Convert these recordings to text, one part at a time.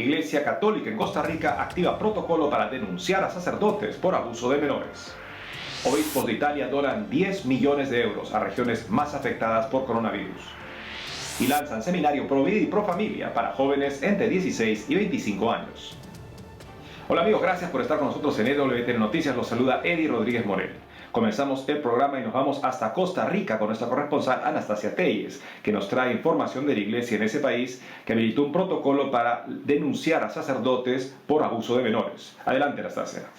Iglesia Católica en Costa Rica activa protocolo para denunciar a sacerdotes por abuso de menores. Obispos de Italia donan 10 millones de euros a regiones más afectadas por coronavirus. Y lanzan seminario Pro Vida y Pro Familia para jóvenes entre 16 y 25 años. Hola amigos, gracias por estar con nosotros en EWTN Noticias. Los saluda Eddie Rodríguez Morel. Comenzamos el programa y nos vamos hasta Costa Rica con nuestra corresponsal Anastasia Telles, que nos trae información de la iglesia en ese país que habilitó un protocolo para denunciar a sacerdotes por abuso de menores. Adelante, Anastasia.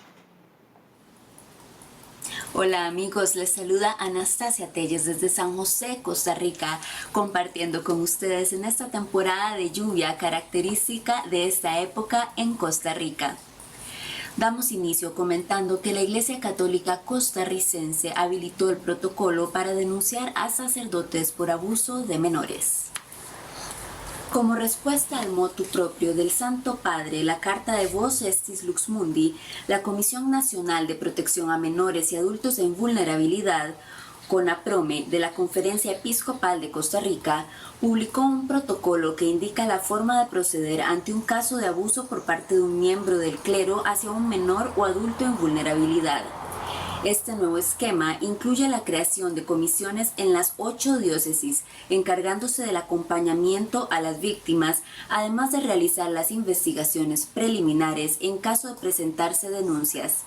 Hola amigos, les saluda Anastasia Telles desde San José, Costa Rica, compartiendo con ustedes en esta temporada de lluvia característica de esta época en Costa Rica. Damos inicio comentando que la Iglesia Católica costarricense habilitó el protocolo para denunciar a sacerdotes por abuso de menores. Como respuesta al motu propio del Santo Padre, la Carta de Vos Estis Lux Mundi, la Comisión Nacional de Protección a Menores y Adultos en Vulnerabilidad, CONAPROME, de la Conferencia Episcopal de Costa Rica, publicó un protocolo que indica la forma de proceder ante un caso de abuso por parte de un miembro del clero hacia un menor o adulto en vulnerabilidad. Este nuevo esquema incluye la creación de comisiones en las 8 diócesis, encargándose del acompañamiento a las víctimas, además de realizar las investigaciones preliminares en caso de presentarse denuncias.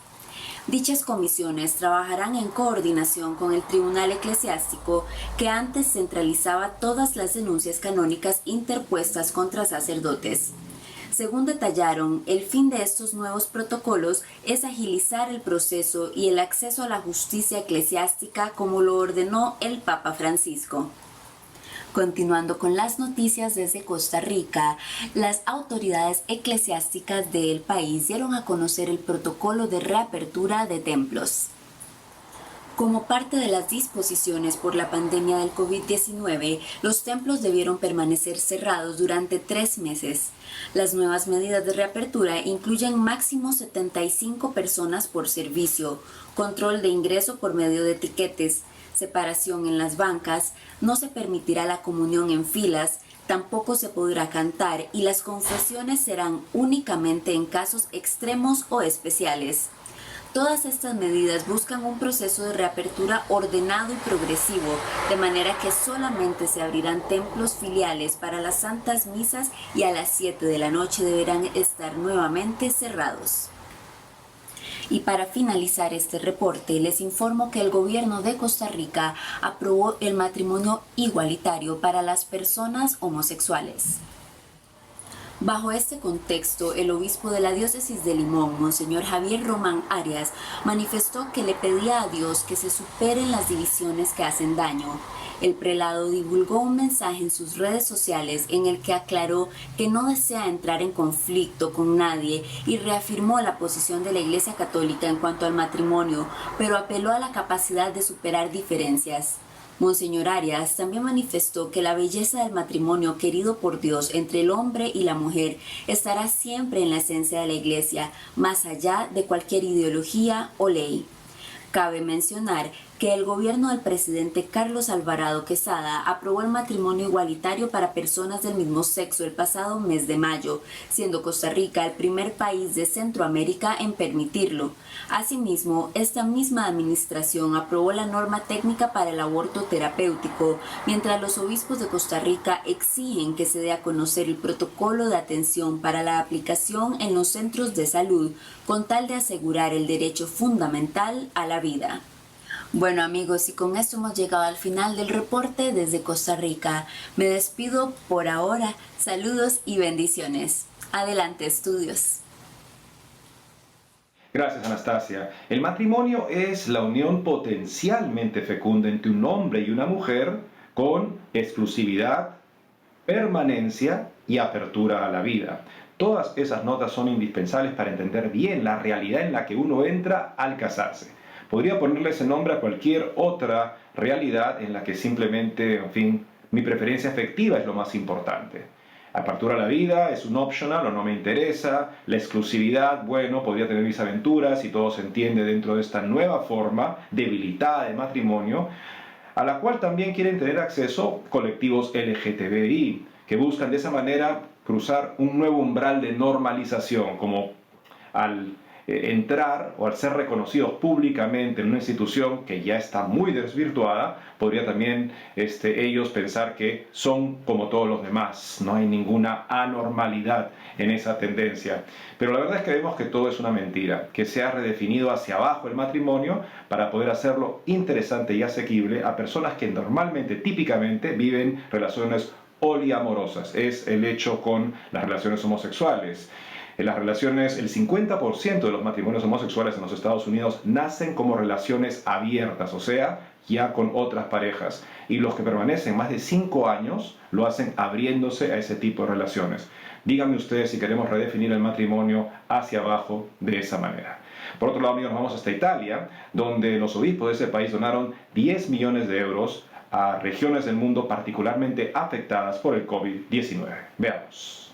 Dichas comisiones trabajarán en coordinación con el Tribunal Eclesiástico, que antes centralizaba todas las denuncias canónicas interpuestas contra sacerdotes. Según detallaron, el fin de estos nuevos protocolos es agilizar el proceso y el acceso a la justicia eclesiástica como lo ordenó el Papa Francisco. Continuando con las noticias desde Costa Rica, las autoridades eclesiásticas del país dieron a conocer el protocolo de reapertura de templos. Como parte de las disposiciones por la pandemia del COVID-19, los templos debieron permanecer cerrados durante 3 meses. Las nuevas medidas de reapertura incluyen máximo 75 personas por servicio, control de ingreso por medio de etiquetes, separación en las bancas, no se permitirá la comunión en filas, tampoco se podrá cantar y las confesiones serán únicamente en casos extremos o especiales. Todas estas medidas buscan un proceso de reapertura ordenado y progresivo, de manera que solamente se abrirán templos filiales para las santas misas y a las 7 de la noche deberán estar nuevamente cerrados. Y para finalizar este reporte, les informo que el gobierno de Costa Rica aprobó el matrimonio igualitario para las personas homosexuales. Bajo este contexto, el obispo de la diócesis de Limón, Monseñor Javier Román Arias, manifestó que le pedía a Dios que se superen las divisiones que hacen daño. El prelado divulgó un mensaje en sus redes sociales en el que aclaró que no desea entrar en conflicto con nadie y reafirmó la posición de la Iglesia Católica en cuanto al matrimonio, pero apeló a la capacidad de superar diferencias. Monseñor Arias también manifestó que la belleza del matrimonio querido por Dios entre el hombre y la mujer estará siempre en la esencia de la Iglesia, más allá de cualquier ideología o ley. Cabe mencionar que el gobierno del presidente Carlos Alvarado Quesada aprobó el matrimonio igualitario para personas del mismo sexo el pasado mes de mayo, siendo Costa Rica el primer país de Centroamérica en permitirlo. Asimismo, esta misma administración aprobó la norma técnica para el aborto terapéutico, mientras los obispos de Costa Rica exigen que se dé a conocer el protocolo de atención para la aplicación en los centros de salud, con tal de asegurar el derecho fundamental a la vida. Bueno amigos, y con esto hemos llegado al final del reporte desde Costa Rica. Me despido por ahora. Saludos y bendiciones. Adelante, estudios. Gracias, Anastasia. El matrimonio es la unión potencialmente fecunda entre un hombre y una mujer con exclusividad, permanencia y apertura a la vida. Todas esas notas son indispensables para entender bien la realidad en la que uno entra al casarse. Podría ponerle ese nombre a cualquier otra realidad en la que simplemente, en fin, mi preferencia afectiva es lo más importante. Apertura a la vida es un optional o no me interesa. La exclusividad, bueno, podría tener mis aventuras y todo se entiende dentro de esta nueva forma debilitada de matrimonio, a la cual también quieren tener acceso colectivos LGTBI, que buscan de esa manera cruzar un nuevo umbral de normalización, como al entrar o al ser reconocidos públicamente en una institución que ya está muy desvirtuada, podría también ellos pensar que son como todos los demás. No hay ninguna anormalidad en esa tendencia. Pero la verdad es que vemos que todo es una mentira, que se ha redefinido hacia abajo el matrimonio para poder hacerlo interesante y asequible a personas que normalmente, típicamente, viven relaciones poliamorosas. Es el hecho con las relaciones homosexuales. En las relaciones, el 50% de los matrimonios homosexuales en los Estados Unidos nacen como relaciones abiertas, o sea, ya con otras parejas. Y los que permanecen más de 5 años lo hacen abriéndose a ese tipo de relaciones. Díganme ustedes si queremos redefinir el matrimonio hacia abajo de esa manera. Por otro lado, amigos, vamos hasta Italia, donde los obispos de ese país donaron 10 millones de euros a regiones del mundo particularmente afectadas por el COVID-19. Veamos.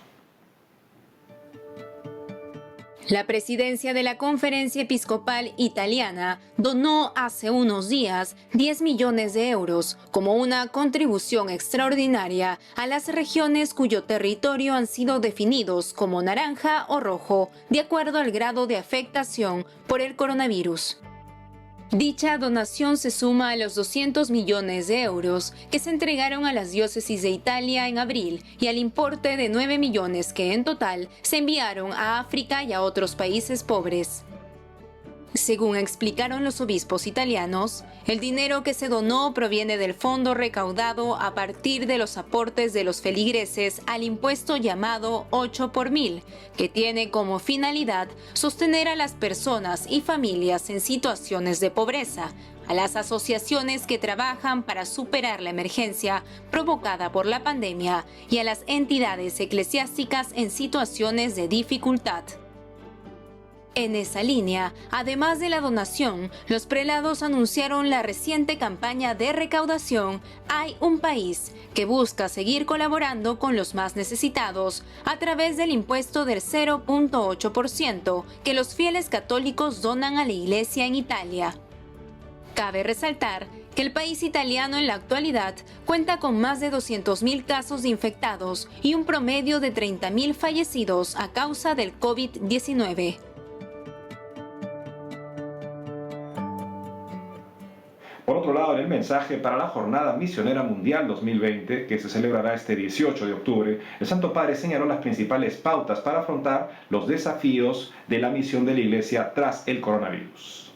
La presidencia de la Conferencia Episcopal Italiana donó hace unos días 10 millones de euros como una contribución extraordinaria a las regiones cuyo territorio han sido definidos como naranja o rojo, de acuerdo al grado de afectación por el coronavirus. Dicha donación se suma a los 200 millones de euros que se entregaron a las diócesis de Italia en abril y al importe de 9 millones que en total se enviaron a África y a otros países pobres. Según explicaron los obispos italianos, el dinero que se donó proviene del fondo recaudado a partir de los aportes de los feligreses al impuesto llamado 8 por 1000, que tiene como finalidad sostener a las personas y familias en situaciones de pobreza, a las asociaciones que trabajan para superar la emergencia provocada por la pandemia y a las entidades eclesiásticas en situaciones de dificultad. En esa línea, además de la donación, los prelados anunciaron la reciente campaña de recaudación Hay un país, que busca seguir colaborando con los más necesitados a través del impuesto del 0.8% que los fieles católicos donan a la Iglesia en Italia. Cabe resaltar que el país italiano en la actualidad cuenta con más de 200.000 casos de infectados y un promedio de 30.000 fallecidos a causa del COVID-19. Por otro lado, en el mensaje para la Jornada Misionera Mundial 2020, que se celebrará este 18 de octubre, el Santo Padre señaló las principales pautas para afrontar los desafíos de la misión de la Iglesia tras el coronavirus.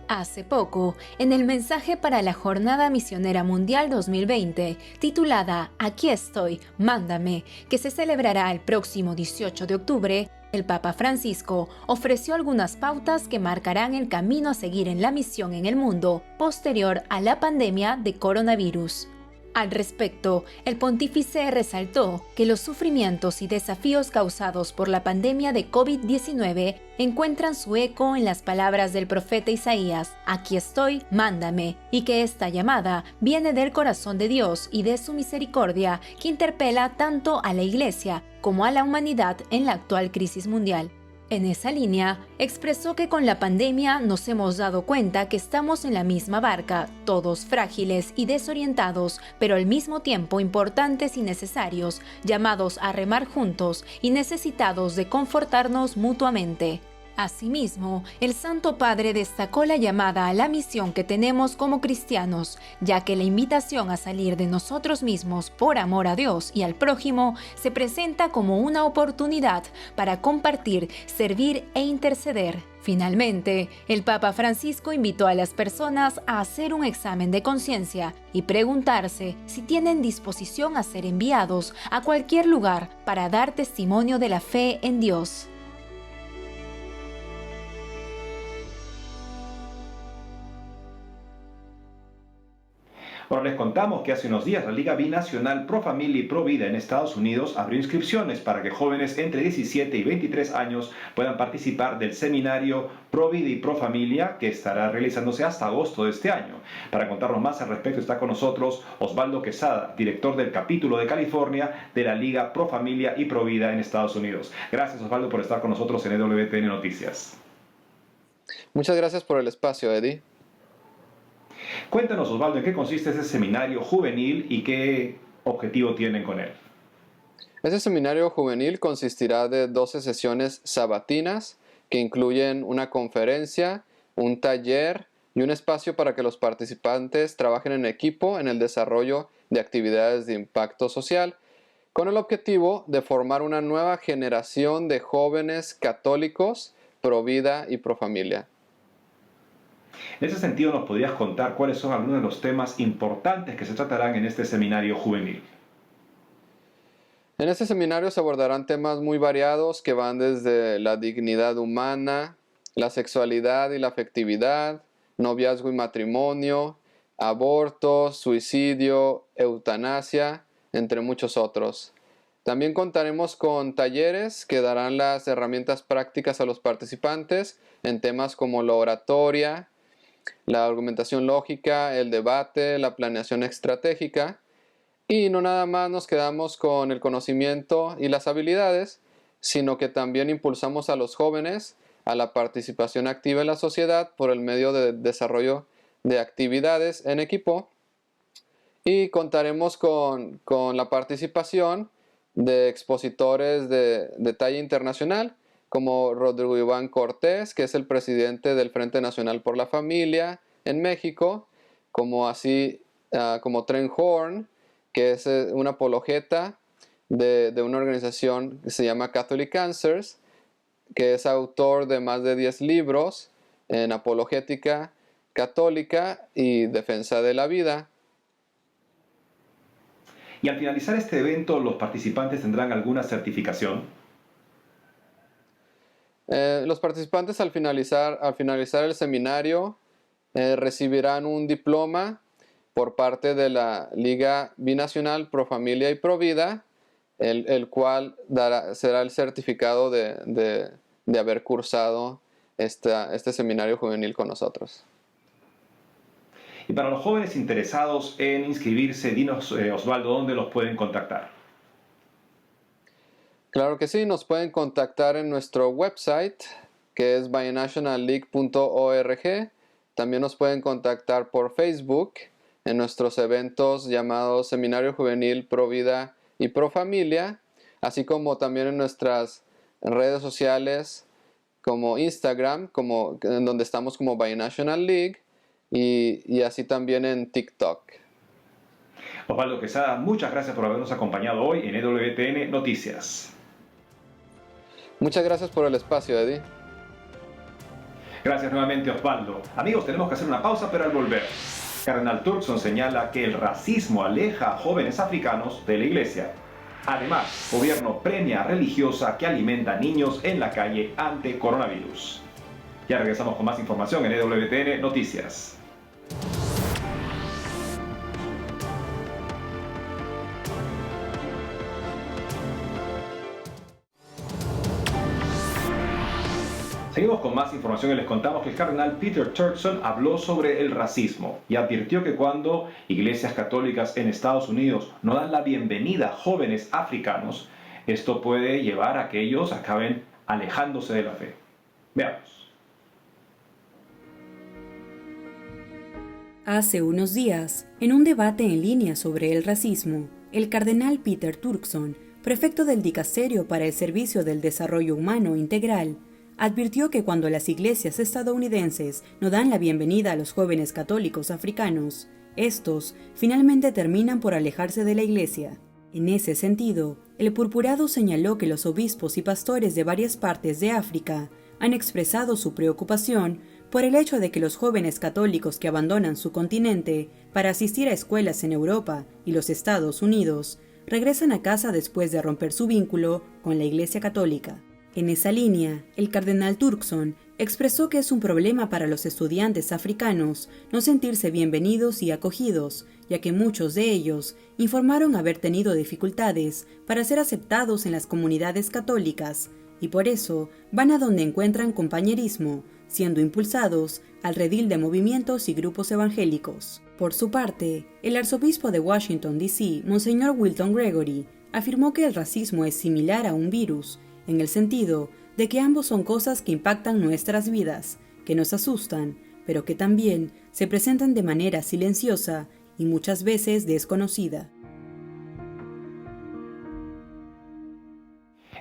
Hace poco, en el mensaje para la Jornada Misionera Mundial 2020, titulada Aquí estoy, mándame, que se celebrará el próximo 18 de octubre, el Papa Francisco ofreció algunas pautas que marcarán el camino a seguir en la misión en el mundo posterior a la pandemia de coronavirus. Al respecto, el pontífice resaltó que los sufrimientos y desafíos causados por la pandemia de COVID-19 encuentran su eco en las palabras del profeta Isaías, «Aquí estoy, mándame», y que esta llamada viene del corazón de Dios y de su misericordia que interpela tanto a la Iglesia como a la humanidad en la actual crisis mundial. En esa línea, expresó que con la pandemia nos hemos dado cuenta que estamos en la misma barca, todos frágiles y desorientados, pero al mismo tiempo importantes y necesarios, llamados a remar juntos y necesitados de confortarnos mutuamente. Asimismo, el Santo Padre destacó la llamada a la misión que tenemos como cristianos, ya que la invitación a salir de nosotros mismos por amor a Dios y al prójimo se presenta como una oportunidad para compartir, servir e interceder. Finalmente, el Papa Francisco invitó a las personas a hacer un examen de conciencia y preguntarse si tienen disposición a ser enviados a cualquier lugar para dar testimonio de la fe en Dios. Ahora les contamos que hace unos días la Liga Binacional Pro Familia y Pro Vida en Estados Unidos abrió inscripciones para que jóvenes entre 17 y 23 años puedan participar del seminario Pro Vida y Pro Familia que estará realizándose hasta agosto de este año. Para contarnos más al respecto está con nosotros Osvaldo Quesada, director del capítulo de California de la Liga Pro Familia y Pro Vida en Estados Unidos. Gracias, Osvaldo, por estar con nosotros en EWTN Noticias. Muchas gracias por el espacio, Eddie. Cuéntanos, Osvaldo, ¿en qué consiste ese seminario juvenil y qué objetivo tienen con él? Este seminario juvenil consistirá de 12 sesiones sabatinas que incluyen una conferencia, un taller y un espacio para que los participantes trabajen en equipo en el desarrollo de actividades de impacto social, con el objetivo de formar una nueva generación de jóvenes católicos pro vida y pro familia. En ese sentido, ¿nos podrías contar cuáles son algunos de los temas importantes que se tratarán en este seminario juvenil? En este seminario se abordarán temas muy variados que van desde la dignidad humana, la sexualidad y la afectividad, noviazgo y matrimonio, aborto, suicidio, eutanasia, entre muchos otros. También contaremos con talleres que darán las herramientas prácticas a los participantes en temas como la oratoria, la argumentación lógica, el debate, la planeación estratégica. Y no nada más nos quedamos con el conocimiento y las habilidades, sino que también impulsamos a los jóvenes a la participación activa en la sociedad por el medio de desarrollo de actividades en equipo. Y contaremos con la participación de expositores de talla internacional, como Rodrigo Iván Cortés, que es el presidente del Frente Nacional por la Familia en México, como Trent Horn, que es un apologeta de una organización que se llama Catholic Answers, que es autor de más de 10 libros en apologética católica y defensa de la vida. Y al finalizar este evento, ¿los participantes tendrán alguna certificación? Los participantes al finalizar el seminario recibirán un diploma por parte de la Liga Binacional Pro Familia y Pro Vida, el cual será el certificado de haber cursado este seminario juvenil con nosotros. Y para los jóvenes interesados en inscribirse, dinos, Osvaldo, ¿dónde los pueden contactar? Claro que sí, nos pueden contactar en nuestro website, que es binationalleague.org. También nos pueden contactar por Facebook en nuestros eventos llamados Seminario Juvenil Pro Vida y Pro Familia, así como también en nuestras redes sociales como Instagram, en donde estamos como Binational League, y así también en TikTok. Osvaldo Quesada, muchas gracias por habernos acompañado hoy en EWTN Noticias. Muchas gracias por el espacio, Eddie. Gracias nuevamente, Osvaldo. Amigos, tenemos que hacer una pausa, pero al volver, Cardenal Turkson señala que el racismo aleja a jóvenes africanos de la iglesia. Además, gobierno premia a religiosa que alimenta a niños en la calle ante coronavirus. Ya regresamos con más información en EWTN Noticias. Seguimos con más información y les contamos que el cardenal Peter Turkson habló sobre el racismo y advirtió que cuando iglesias católicas en Estados Unidos no dan la bienvenida a jóvenes africanos, esto puede llevar a que ellos acaben alejándose de la fe. Veamos. Hace unos días, en un debate en línea sobre el racismo, el cardenal Peter Turkson, prefecto del Dicasterio para el Servicio del Desarrollo Humano Integral, advirtió que cuando las iglesias estadounidenses no dan la bienvenida a los jóvenes católicos africanos, estos finalmente terminan por alejarse de la iglesia. En ese sentido, el purpurado señaló que los obispos y pastores de varias partes de África han expresado su preocupación por el hecho de que los jóvenes católicos que abandonan su continente para asistir a escuelas en Europa y los Estados Unidos regresan a casa después de romper su vínculo con la Iglesia Católica. En esa línea, el cardenal Turkson expresó que es un problema para los estudiantes africanos no sentirse bienvenidos y acogidos, ya que muchos de ellos informaron haber tenido dificultades para ser aceptados en las comunidades católicas y por eso van a donde encuentran compañerismo, siendo impulsados al redil de movimientos y grupos evangélicos. Por su parte, el arzobispo de Washington, D.C., Monseñor Wilton Gregory, afirmó que el racismo es similar a un virus, en el sentido de que ambos son cosas que impactan nuestras vidas, que nos asustan, pero que también se presentan de manera silenciosa y muchas veces desconocida.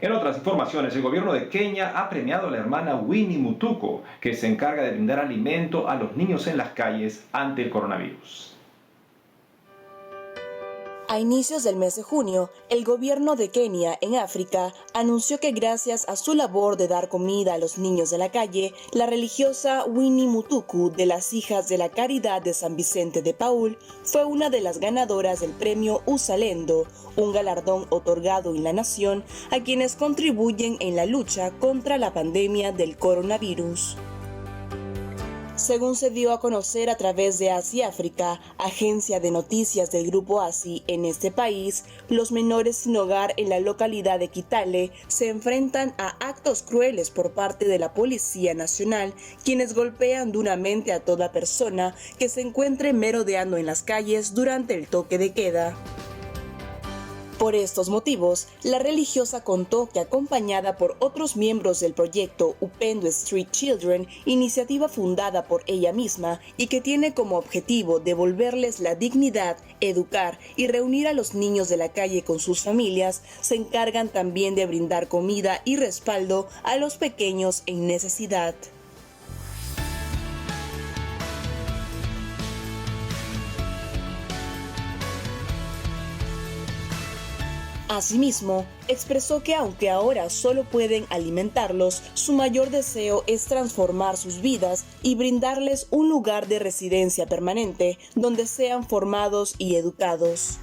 En otras informaciones, el gobierno de Kenia ha premiado a la hermana Winnie Mutuku, que se encarga de brindar alimento a los niños en las calles ante el coronavirus. A inicios del mes de junio, el gobierno de Kenia, en África, anunció que gracias a su labor de dar comida a los niños de la calle, la religiosa Winnie Mutuku de las Hijas de la Caridad de San Vicente de Paúl fue una de las ganadoras del premio Uzalendo, un galardón otorgado en la nación a quienes contribuyen en la lucha contra la pandemia del coronavirus. Según se dio a conocer a través de Asiáfrica, agencia de noticias del grupo ASI en este país, los menores sin hogar en la localidad de Kitale se enfrentan a actos crueles por parte de la Policía Nacional, quienes golpean duramente a toda persona que se encuentre merodeando en las calles durante el toque de queda. Por estos motivos, la religiosa contó que, acompañada por otros miembros del proyecto Upendo Street Children, iniciativa fundada por ella misma y que tiene como objetivo devolverles la dignidad, educar y reunir a los niños de la calle con sus familias, se encargan también de brindar comida y respaldo a los pequeños en necesidad. Asimismo, expresó que aunque ahora solo pueden alimentarlos, su mayor deseo es transformar sus vidas y brindarles un lugar de residencia permanente donde sean formados y educados.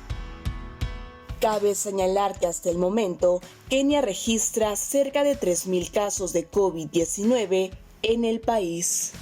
Cabe señalar que hasta el momento, Kenia registra cerca de 3.000 casos de COVID-19 en el país.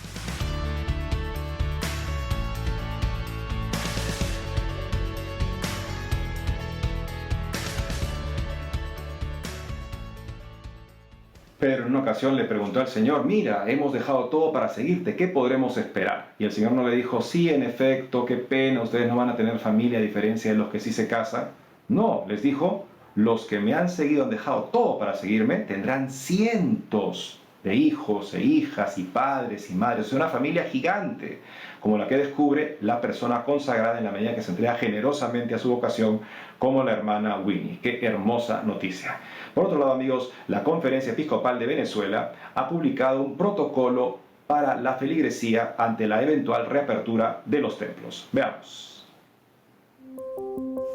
Pedro en una ocasión le preguntó al Señor: mira, hemos dejado todo para seguirte, ¿qué podremos esperar? Y el Señor no le dijo: sí, en efecto, qué pena, ustedes no van a tener familia a diferencia de los que sí se casan. No, les dijo: los que me han seguido han dejado todo para seguirme, tendrán cientos de hijos e hijas y padres y madres. Es una familia gigante, como la que descubre la persona consagrada en la medida que se entrega generosamente a su vocación, como la hermana Winnie. ¡Qué hermosa noticia! Por otro lado, amigos, la Conferencia Episcopal de Venezuela ha publicado un protocolo para la feligresía ante la eventual reapertura de los templos. Veamos.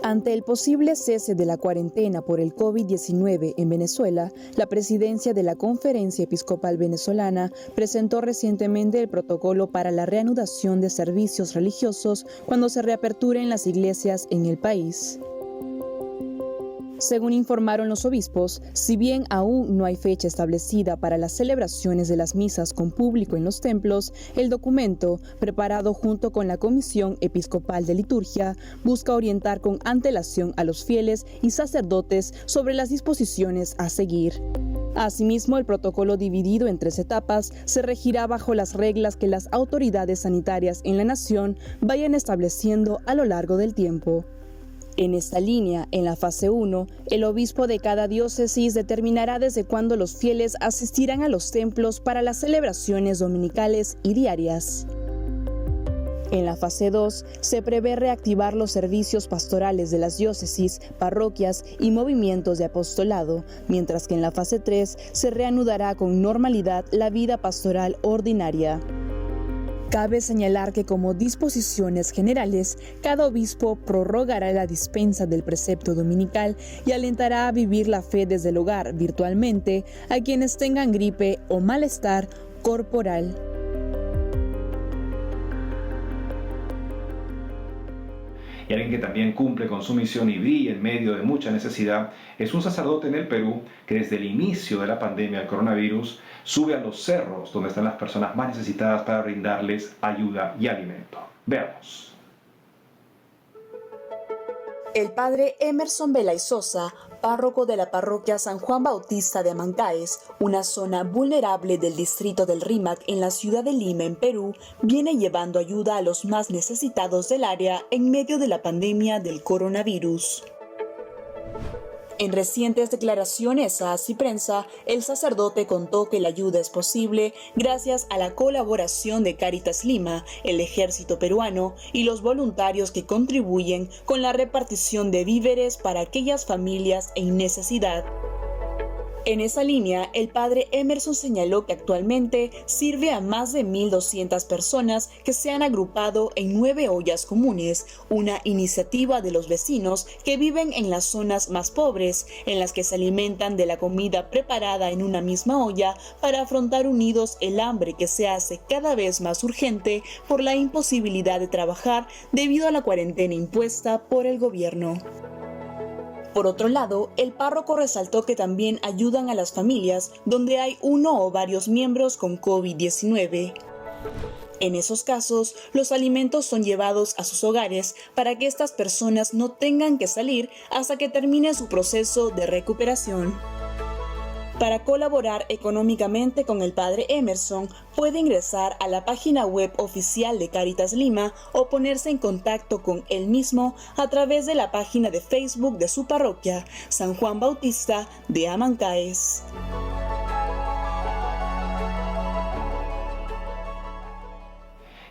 Ante el posible cese de la cuarentena por el COVID-19 en Venezuela, la presidencia de la Conferencia Episcopal Venezolana presentó recientemente el protocolo para la reanudación de servicios religiosos cuando se reaperturen las iglesias en el país. Según informaron los obispos, si bien aún no hay fecha establecida para las celebraciones de las misas con público en los templos, el documento, preparado junto con la Comisión Episcopal de Liturgia, busca orientar con antelación a los fieles y sacerdotes sobre las disposiciones a seguir. Asimismo, el protocolo, dividido en 3 etapas, se regirá bajo las reglas que las autoridades sanitarias en la nación vayan estableciendo a lo largo del tiempo. En esta línea, en la fase 1, el obispo de cada diócesis determinará desde cuándo los fieles asistirán a los templos para las celebraciones dominicales y diarias. En la fase 2, se prevé reactivar los servicios pastorales de las diócesis, parroquias y movimientos de apostolado, mientras que en la fase 3 se reanudará con normalidad la vida pastoral ordinaria. Cabe señalar que como disposiciones generales, cada obispo prorrogará la dispensa del precepto dominical y alentará a vivir la fe desde el hogar virtualmente a quienes tengan gripe o malestar corporal. Y alguien que también cumple con su misión y brilla en medio de mucha necesidad es un sacerdote en el Perú que desde el inicio de la pandemia del coronavirus sube a los cerros donde están las personas más necesitadas para brindarles ayuda y alimento. Veamos. El padre Emerson Belay Sosa, párroco de la parroquia San Juan Bautista de Amancaes, una zona vulnerable del distrito del Rímac en la ciudad de Lima, en Perú, viene llevando ayuda a los más necesitados del área en medio de la pandemia del coronavirus. En recientes declaraciones a Así Prensa, el sacerdote contó que la ayuda es posible gracias a la colaboración de Cáritas Lima, el ejército peruano y los voluntarios que contribuyen con la repartición de víveres para aquellas familias en necesidad. En esa línea, el padre Emerson señaló que actualmente sirve a más de 1.200 personas que se han agrupado en 9 ollas comunes, una iniciativa de los vecinos que viven en las zonas más pobres, en las que se alimentan de la comida preparada en una misma olla para afrontar unidos el hambre que se hace cada vez más urgente por la imposibilidad de trabajar debido a la cuarentena impuesta por el gobierno. Por otro lado, el párroco resaltó que también ayudan a las familias donde hay uno o varios miembros con COVID-19. En esos casos, los alimentos son llevados a sus hogares para que estas personas no tengan que salir hasta que termine su proceso de recuperación. Para colaborar económicamente con el padre Emerson, puede ingresar a la página web oficial de Cáritas Lima o ponerse en contacto con él mismo a través de la página de Facebook de su parroquia, San Juan Bautista de Amancaes.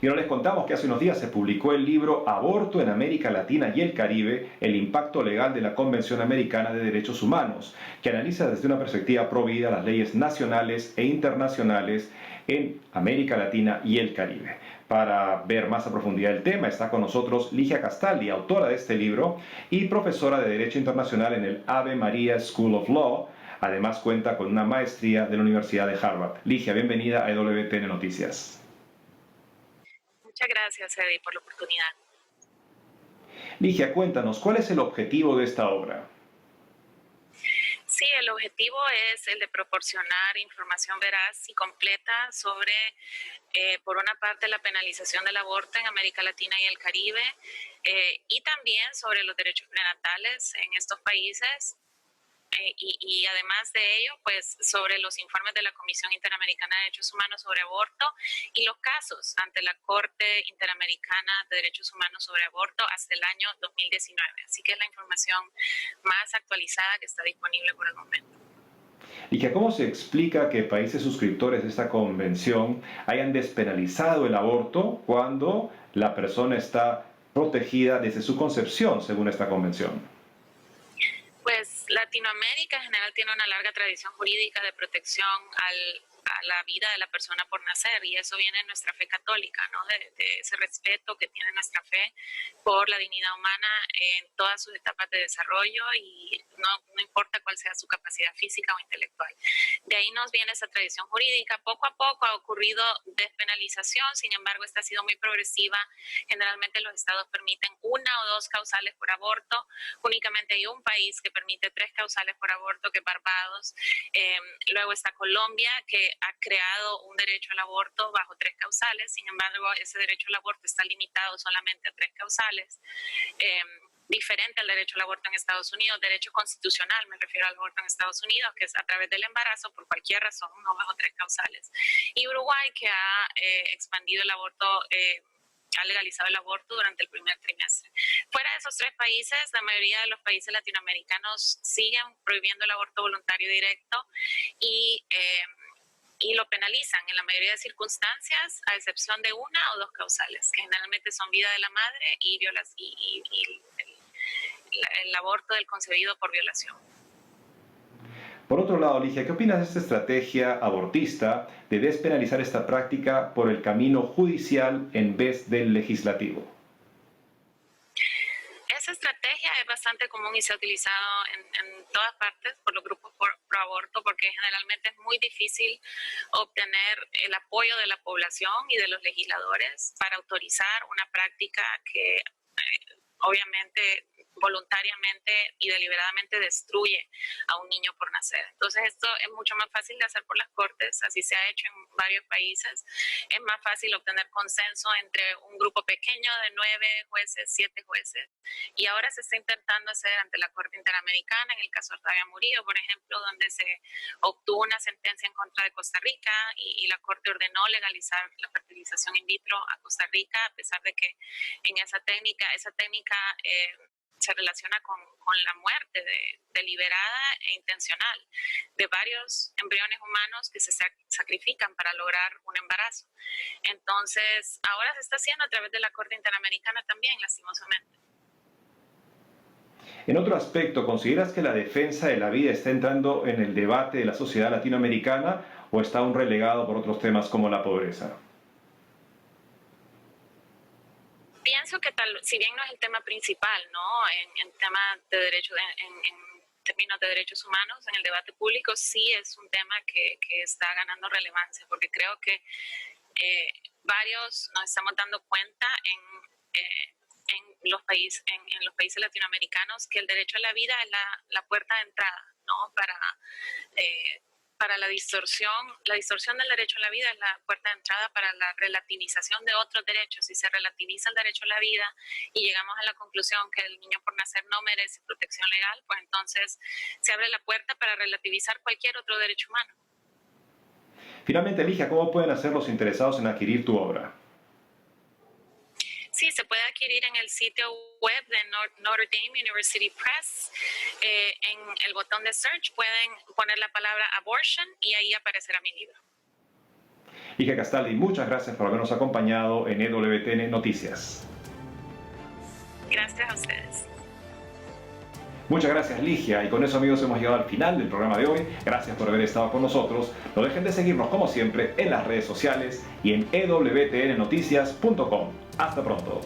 Y ahora les contamos que hace unos días se publicó el libro Aborto en América Latina y el Caribe, el impacto legal de la Convención Americana de Derechos Humanos, que analiza desde una perspectiva pro vida las leyes nacionales e internacionales en América Latina y el Caribe. Para ver más a profundidad el tema está con nosotros Ligia Castaldi, autora de este libro y profesora de Derecho Internacional en el Ave Maria School of Law. Además cuenta con una maestría de la Universidad de Harvard. Ligia, bienvenida a EWTN Noticias. Muchas gracias, Eddie, por la oportunidad. Ligia, cuéntanos, ¿cuál es el objetivo de esta obra? Sí, el objetivo es el de proporcionar información veraz y completa sobre, por una parte, la penalización del aborto en América Latina y el Caribe, y también sobre los derechos prenatales en estos países. Y además de ello, pues sobre los informes de la Comisión Interamericana de Derechos Humanos sobre aborto y los casos ante la Corte Interamericana de Derechos Humanos sobre aborto hasta el año 2019. Así que es la información más actualizada que está disponible por el momento. Y que cómo se explica que países suscriptores de esta convención hayan despenalizado el aborto cuando la persona está protegida desde su concepción, según esta convención. Pues Latinoamérica en general tiene una larga tradición jurídica de protección a la vida de la persona por nacer, y eso viene de nuestra fe católica, ¿no? De ese respeto que tiene nuestra fe por la dignidad humana en todas sus etapas de desarrollo, y no importa cuál sea su capacidad física o intelectual. De ahí nos viene esa tradición jurídica. Poco a poco ha ocurrido despenalización, sin embargo esta ha sido muy progresiva. Generalmente los estados permiten 1 o 2 causales por aborto. Únicamente hay un país que permite 3 causales por aborto, que es Barbados. Luego está Colombia, que ha creado un derecho al aborto bajo 3 causales. Sin embargo, ese derecho al aborto está limitado solamente a 3 causales. Diferente al derecho al aborto en Estados Unidos, derecho constitucional, me refiero al aborto en Estados Unidos, que es a través del embarazo por cualquier razón, no bajo 3 causales. Y Uruguay, que ha expandido el aborto, ha legalizado el aborto durante el primer trimestre. Fuera de esos 3 países, la mayoría de los países latinoamericanos siguen prohibiendo el aborto voluntario directo y lo penalizan en la mayoría de circunstancias, a excepción de 1 o 2 causales, que generalmente son vida de la madre y el aborto del concebido por violación. Por otro lado, Ligia, ¿qué opinas de esta estrategia abortista de despenalizar esta práctica por el camino judicial en vez del legislativo? Esa estrategia es bastante común y se ha utilizado en todas partes por los grupos pro aborto, porque generalmente es muy difícil obtener el apoyo de la población y de los legisladores para autorizar una práctica que obviamente voluntariamente y deliberadamente destruye a un niño por nacer. Entonces esto es mucho más fácil de hacer por las cortes, así se ha hecho en varios países. Es más fácil obtener consenso entre un grupo pequeño de 9 jueces, 7 jueces, y ahora se está intentando hacer ante la Corte Interamericana, en el caso de Octavia Murillo, por ejemplo, donde se obtuvo una sentencia en contra de Costa Rica y la Corte ordenó legalizar la fertilización in vitro a Costa Rica, a pesar de que en esa técnica se relaciona con la muerte deliberada e intencional de varios embriones humanos que se sacrifican para lograr un embarazo. Entonces, ahora se está haciendo a través de la Corte Interamericana también, lastimosamente. En otro aspecto, ¿consideras que la defensa de la vida está entrando en el debate de la sociedad latinoamericana o está aún relegado por otros temas como la pobreza? Pienso que si bien no es el tema principal, ¿no? En temas de derechos, en términos de derechos humanos, en el debate público sí es un tema que está ganando relevancia, porque creo que varios nos estamos dando cuenta en los países latinoamericanos que el derecho a la vida es la puerta de entrada, ¿no? Para la distorsión del derecho a la vida es la puerta de entrada para la relativización de otros derechos. Si se relativiza el derecho a la vida y llegamos a la conclusión que el niño por nacer no merece protección legal, pues entonces se abre la puerta para relativizar cualquier otro derecho humano. Finalmente, Ligia, ¿cómo pueden hacer los interesados en adquirir tu obra? Sí, se puede adquirir en el sitio web de Notre Dame University Press. En el botón de search pueden poner la palabra abortion y ahí aparecerá mi libro. Ligia Castaldi, muchas gracias por habernos acompañado en EWTN Noticias. Gracias a ustedes. Muchas gracias, Ligia, y con eso, amigos, hemos llegado al final del programa de hoy. Gracias por haber estado con nosotros. No dejen de seguirnos como siempre en las redes sociales y en ewtnnoticias.com. Hasta pronto.